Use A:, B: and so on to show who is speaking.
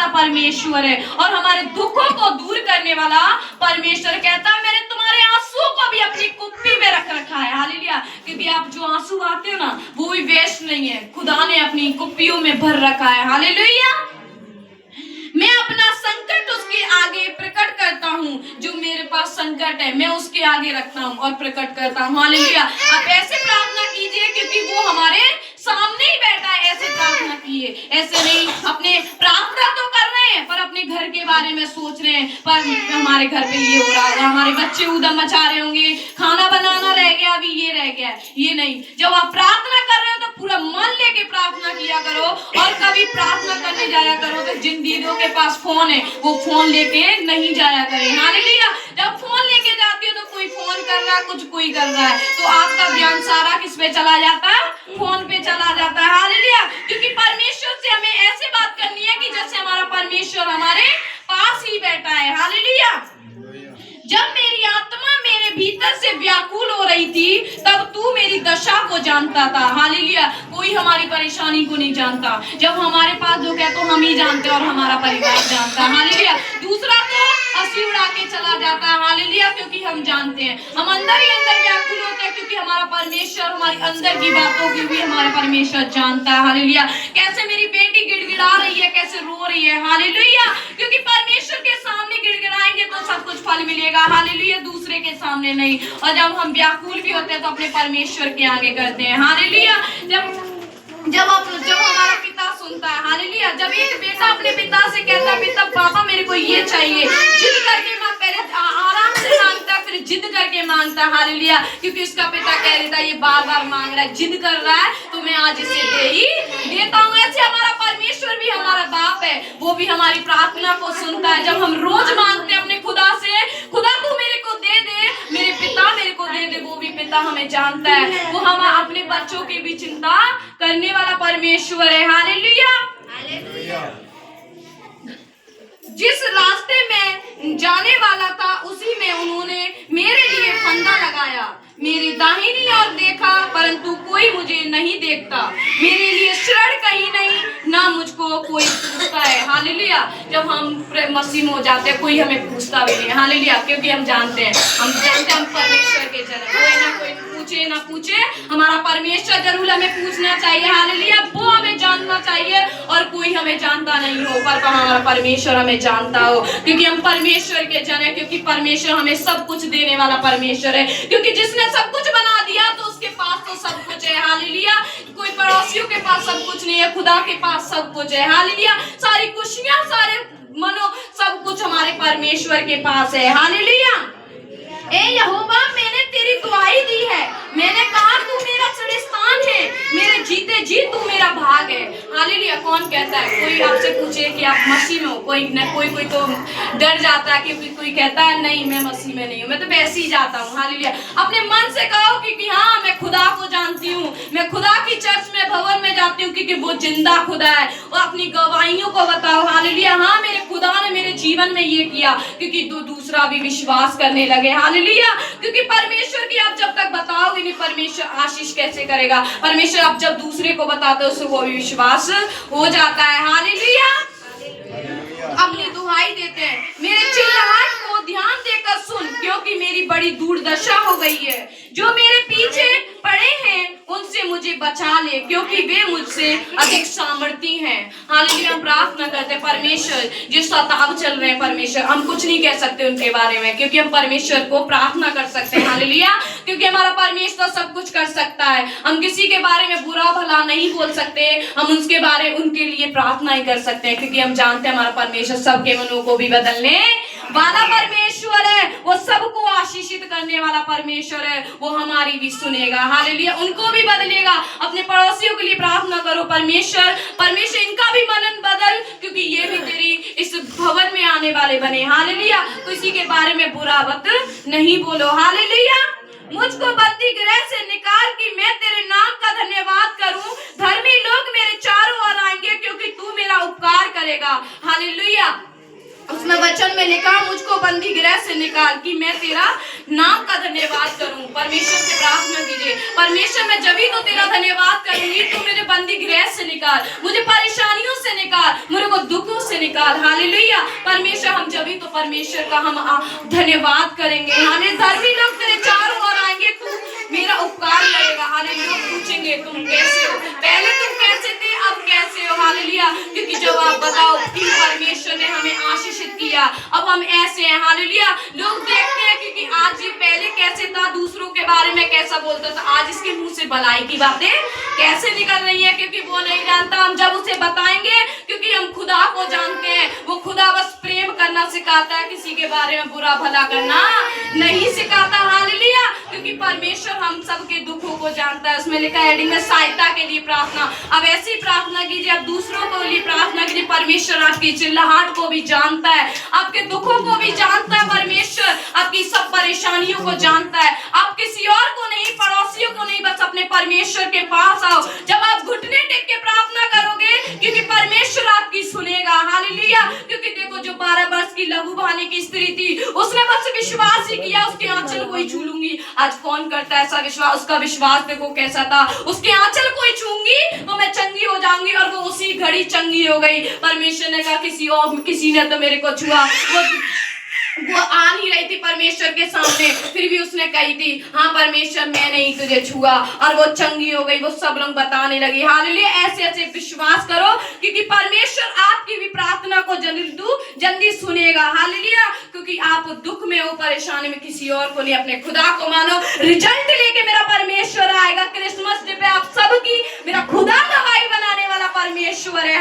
A: वाला परमेश्वर है और हमारे दुखों को दूर करने वाला परमेश्वर। कहता है मैंने तुम्हारे आंसुओं को भी अपनी कुप्पी में रख रखा है। हालेलुया। क्योंकि आप जो आंसू आते हो ना वो भी वेस्ट नहीं है, खुदा ने अपनी कुप्पियों में भर रखा है। हालेलुया। मैं अपना संकट उसके आगे प्रकट करता हूँ, जो मेरे पास संकट है मैं उसके आगे रखता हूँ और प्रकट करता हूँ। हालेलुया। आप ऐसे प्रार्थना कीजिए क्योंकि वो हमारे सामने ही बैठा है। ऐसे प्रार्थना कीजिए, ऐसे नहीं अपने प्रार्थना तो कर रहे हैं पर अपने घर के बारे में सोच रहे हैं, पर हमारे घर पे ये हो रहा होगा, हमारे बच्चे उधम मचा रहे होंगे, खाना बनाना रह गया, अभी ये रह गया। ये नहीं, जब आप प्रार्थना कर रहे हो तो पूरा मन लेके प्रार्थना किया करो। और कभी प्रार्थना करने जाया करो तो जिन दीदियों के पास फोन है वो फोन लेके नहीं जाया करें। हालेलुया। जब फोन लेके जाती हो तो कोई फोन कर रहा है, कुछ कोई कर रहा है, तो आपका ध्यान सारा किस पे चला जाता है? फोन पे चला जाता है। हालेलुया। क्योंकि परमेश्वर से हमें ऐसे बात करनी है कि जैसे हमारा परमेश्वर हमारे पास ही बैठा है। हालेलुया। जब मेरी आत्मा मेरे भीतर से व्याकुल हो रही थी तब तू मेरी दशा को जानता था। हालेलुया। कोई हमारी परेशानी को नहीं जानता। जब हमारे पास दुख है तो हम ही जानते हैं और हमारा परिवार जानता है। हालेलुया। दूसरा तो हंसी उड़ा के चला जाता है। हालेलुया। क्योंकि हम जानते हैं, हम अंदर ही अंदर व्याकुल होते हैं क्योंकि हमारा परमेश्वर हमारी अंदर की बातों की भी हमारा परमेश्वर जानता है। हालेलुया। कैसे मेरी बेटी गिड़गिड़ा रही है, कैसे रो रही है। हालेलुया। क्योंकि परमेश्वर के सामने गिड़गिड़ाएंगे तो सब कुछ फल मिलेगा। हालेलुया। दूसरे के सामने नहीं। और जब हम व्याकुल भी होते हैं तो अपने परमेश्वर के आगे करते हैं। हालेलुया। जब हमारा पिता सुनता है। हालेलुया। जब एक बेटा अपने पिता से कहता है पिता पापा मेरे को ये चाहिए, जिद करके पहले आराम से मांगता है फिर जिद करके मांगता है। हालेलुया। क्योंकि उसका पिता कह देता है ये बार बार मांग रहा है, जिद कर रहा है तो मैं आज इसे दे ही देता हूँ। ऐसे हमारा परमेश्वर भी हमारा बाप है, वो भी हमारी प्रार्थना को सुनता है। जब हम रोज मांगते हैं अपने खुदा से, खुदा तू मेरे को दे दे, मेरे पिता मेरे को दे दे, वो भी पिता हमें जानता है। वो हम अपने बच्चों की भी चिंता करने वाला परमेश्वर है। हालेलुया। जिस रास्ते में जाने वाला था उसी में उन्होंने मेरे लिए फंदा लगाया। मेरी दाहिनी ओर देखा परंतु कोई मुझे नहीं देखता। मेरे लिए शरण कहीं नहीं, ना मुझको कोई पूछता है। हालेलुया। जब हम मसीह में हो जाते हैं कोई हमें पूछता भी नहीं। हालेलुया। क्योंकि हम जानते हैं हम परमेश्वर के जन, कोई ना कोई पूछे ना पूछे, हमारा परमेश्वर जरूर हमें पूछना चाहिए। हालेलुया। वो हमें जानना चाहिए और कोई हमें जानता नहीं हो पर हमारा परमेश्वर हमें जानता हो, क्योंकि हम परमेश्वर के जन है। क्योंकि परमेश्वर हमें सब कुछ देने वाला परमेश्वर है। क्योंकि जिसने सब कुछ बना दिया तो उसके पास तो सब कुछ है। हालेलुया। कोई पड़ोसियों के पास सब कुछ नहीं है, खुदा के पास सब कुछ है। हालेलुया। सारी खुशियां, सारे मनो, सब कुछ हमारे परमेश्वर के पास है। हालेलुया। ए यहोवा मैंने तेरी दुआई दी है, मैंने कहा तू मेरा चढ़स्थान है, मेरे जीते जी तू मेरा भाग है। हालेलुया। कौन कहता है? कोई आपसे पूछे कि आप मसीह में हो, कोई न कोई तो डर जाता है क्योंकि कोई कहता है नहीं मैं मसीह में नहीं हूँ, मैं तो वैसे ही जाता हूँ। हालेलुया। अपने मन से कहो कि हाँ मैं खुदा को जानती हूँ, मैं खुदा की चर्च में भवन में जाती हूँ क्योंकि वो जिंदा खुदा है। और अपनी गवाहियों को बताओ। हालेलुया। हाँ मेरे खुदा ने मेरे जीवन में ये किया, क्योंकि दूसरा भी विश्वास करने लगे। हालेलुया। क्योंकि परमेश्वर की आप जब तक बताओगे नहीं परमेश्वर आशीष कैसे करेगा? परमेश्वर आप जब दूसरे को बताते हो उससे वो भी विश्वास हो जाता है। हालेलुया। अपनी दुहाई देते हैं, मेरे चिल्लाहट को ध्यान देकर सुन क्योंकि मेरी बड़ी दुर्दशा हो गई है। जो मेरे पीछे पड़े हैं उनसे मुझे बचा ले क्योंकि वे मुझसे अधिक सामर्थी हैं। हालेलुया। हम प्रार्थना करते हैं परमेश्वर जो सताव चल रहे हैं, परमेश्वर हम कुछ नहीं कह सकते उनके बारे में क्योंकि हम परमेश्वर को प्रार्थना कर सकते हैं। हालेलुया। क्योंकि हमारा परमेश्वर सब कुछ कर सकता है। हम किसी के बारे में बुरा भला नहीं बोल सकते, हम उसके बारे उनके लिए प्रार्थना ही कर सकते हैं क्योंकि हम जानते हैं हमारा परमेश्वर सबके मनों को भी बदलने वाला परमेश्वर है। वो सबको आशीषित करने वाला परमेश्वर है। वो हमारी भी सुनेगा। हालेलुया। उनको भी बदलेगा। अपने पड़ोसियों के लिए प्रार्थना करो परमेश्वर इनका भी मन बदल क्योंकि ये भी तेरी इस भवन में आने वाले बने। हालेलुया। किसी के बारे में बुरा बात नहीं बोलो। हालेलुया। मुझको बंदी गृह से निकाल कि मैं तेरे नाम का धन्यवाद करूं। धर्मी लोग मेरे चारों ओर आएंगे क्योंकि तू मेरा उपकार करेगा। हालेलुया। उसमें वचन में लिखा मुझको बंदी गृह से निकाल कि मैं तेरा नाम का धन्यवाद करूं। परमेश्वर से प्रार्थना कीजिए परमेश्वर मैं जब ही तो तेरा धन्यवाद करूंगी, तू मेरे बंदी गृह से निकाल, मुझे परेशानियों से निकाल, मेरे को दुखों से निकाल। धन्यवाद। हालेलुया। परमेश्वर हम जब भी तो परमेश्वर का हम धन्यवाद करेंगे। हालेलुया। धर्मी लोग तेरे चारों ओर आएंगे, तू मेरा उपकार करेगा। हालेलुया। लोग पूछेंगे तुम कैसे हो, पहले तुम कैसे थे, अब कैसे हो। हालेलुया। क्योंकि जब आप बताओ कि परमेश्वर ने हमें आशीषित किया, अब हम ऐसे हैं। हालेलुया। लोग देखते हैं क्योंकि आज ये पहले कैसे था, दूसरों के बारे में कैसा बोलता था, आज इसके मुंह से भलाई की बातें कैसे निकल रही है, क्योंकि वो नहीं जानता। हम जब उसे बताएंगे, क्योंकि हम खुदा को जानते हैं, वो खुदा बस प्रेम करना सिखाता है, किसी के बारे में बुरा भला करना नहीं सिखाता। हालेलुया। क्योंकि परमेश्वर हम सबके दुखों को जानता है। उसमें लिखा है हेडिंग में सहायता के लिए प्रार्थना। अब ऐसी प्रार्थना कीजिए, अब दूसरों को लिए प्रार्थना कीजिए। परमेश्वर आपकी चिल्लाहट को भी जानता है, आपके दुखों को भी जानता है। परमेश्वर आपकी सब परेशानियों को जानता है। आप किसी और को नहीं, पड़ोसियों को नहीं, बस अपने परमेश्वर के पास आओ। जब आप घुटने टेक के प्रार्थना करोगे, क्योंकि परमेश्वर आपकी सुनेगा। हालेलुया। क्योंकि देखो, जो 12 वर्ष की लघु बानी की स्त्री थी, उसने बस विश्वास ही किया, उसके आंचल को ही छू लूंगी। आज कौन करता है ऐसा विश्वास? उसका विश्वास देखो कैसा था, उसके आंचल को ही छूंगी तो मैं चंगी हो जाऊंगी, और वो उसी घड़ी चंगी हो गई। परमेश्वर ने कहा किसी ने तो मेरे को छुआ। वो आ नहीं रही थी परमेश्वर के सामने, फिर भी उसने कही थी, हाँ परमेश्वर मैंने ही तुझे छुआ, और वो चंगी हो गई। वो सब लोग बताने लगी। हालेलुया। ऐसे ऐसे विश्वास करो, क्योंकि परमेश्वर आपकी भी प्रार्थना को जल्दी सुनेगा। हालेलुया। क्योंकि आप दुख में हो, परेशानी में, किसी और को नहीं, अपने खुदा को मानो। रिजल्ट लेके मेरा परमेश्वर आएगा। क्रिसमस डे पे आप सबकी मेरा खुदा गवाही बनाने वाला परमेश्वर है।